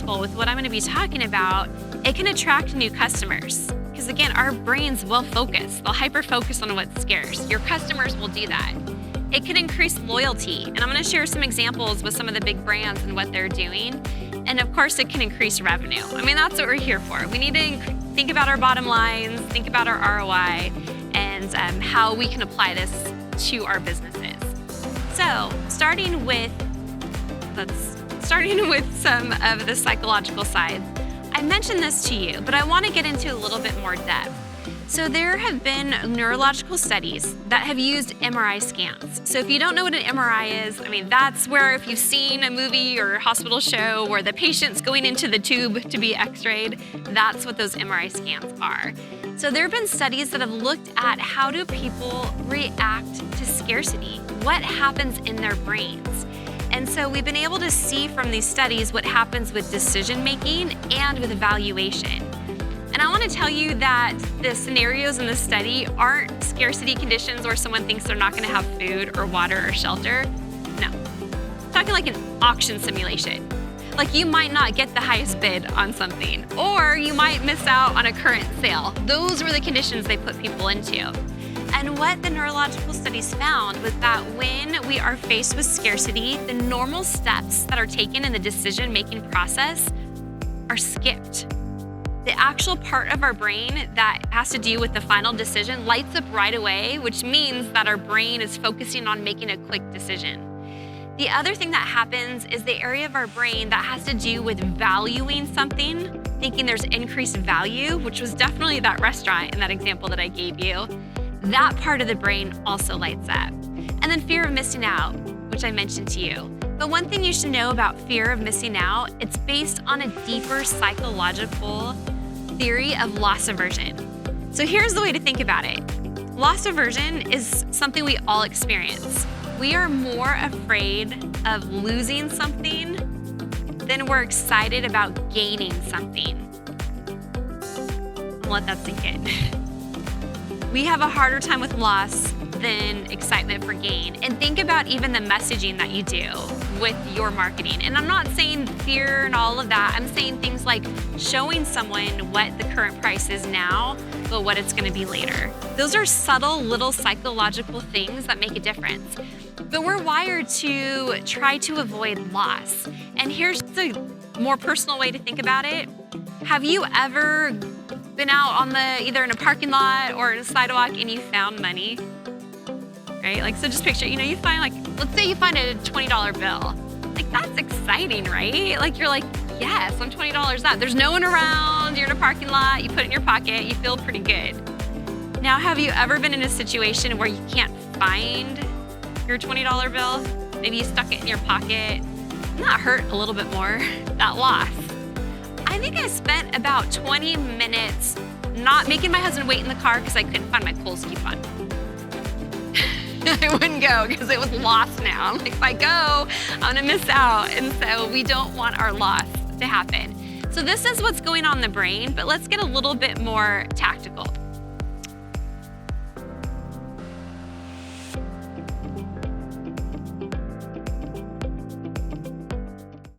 successful with what I'm gonna be talking about, it can attract new customers. Because again, our brains will focus. They'll hyper-focus on what's scarce. Your customers will do that. It can increase loyalty. And I'm gonna share some examples with some of the big brands and what they're doing. And of course, it can increase revenue. I mean, that's what we're here for. We need to think about our bottom lines, think about our ROI, and how we can apply this to our businesses. So, starting with some of the psychological side. I mentioned this to you, but I want to get into a little bit more depth. So there have been neurological studies that have used MRI scans. So if you don't know what an MRI is, I mean, that's where if you've seen a movie or a hospital show where the patient's going into the tube to be x-rayed, that's what those MRI scans are. So there have been studies that have looked at how do people react to scarcity? What happens in their brains? And so we've been able to see from these studies what happens with decision making and with evaluation. And I want to tell you that the scenarios in the study aren't scarcity conditions where someone thinks they're not going to have food or water or shelter. No. I'm talking like an auction simulation. Like you might not get the highest bid on something, or you might miss out on a current sale. Those were the conditions they put people into. And what the neurological studies found was that when we are faced with scarcity, the normal steps that are taken in the decision-making process are skipped. The actual part of our brain that has to do with the final decision lights up right away, which means that our brain is focusing on making a quick decision. The other thing that happens is the area of our brain that has to do with valuing something, thinking there's increased value, which was definitely that restaurant in that example that I gave you. That part of the brain also lights up. And then fear of missing out, which I mentioned to you. But one thing you should know about fear of missing out, it's based on a deeper psychological theory of loss aversion. So here's the way to think about it. Loss aversion is something we all experience. We are more afraid of losing something than we're excited about gaining something. I'll let that sink in. We have a harder time with loss than excitement for gain. And think about even the messaging that you do with your marketing. And I'm not saying fear and all of that. I'm saying things like showing someone what the current price is now, but what it's gonna be later. Those are subtle little psychological things that make a difference. But we're wired to try to avoid loss. And here's the more personal way to think about it. Have you ever been out on either in a parking lot or in a sidewalk and you found money? Right? Like, so just picture, you find let's say you find a $20 bill. Like, that's exciting, right? Like, you're like, yes, I'm $20 up. There's no one around, you're in a parking lot, you put it in your pocket, you feel pretty good. Now, have you ever been in a situation where you can't find your $20 bill? Maybe you stuck it in your pocket. Doesn't that hurt a little bit more, that loss? I think I spent about 20 minutes not making my husband wait in the car because I couldn't find my Kohl's coupon. I wouldn't go because it was lost now. I'm like, if I go, I'm gonna miss out. And so we don't want our loss to happen. So this is what's going on in the brain, but let's get a little bit more tactical.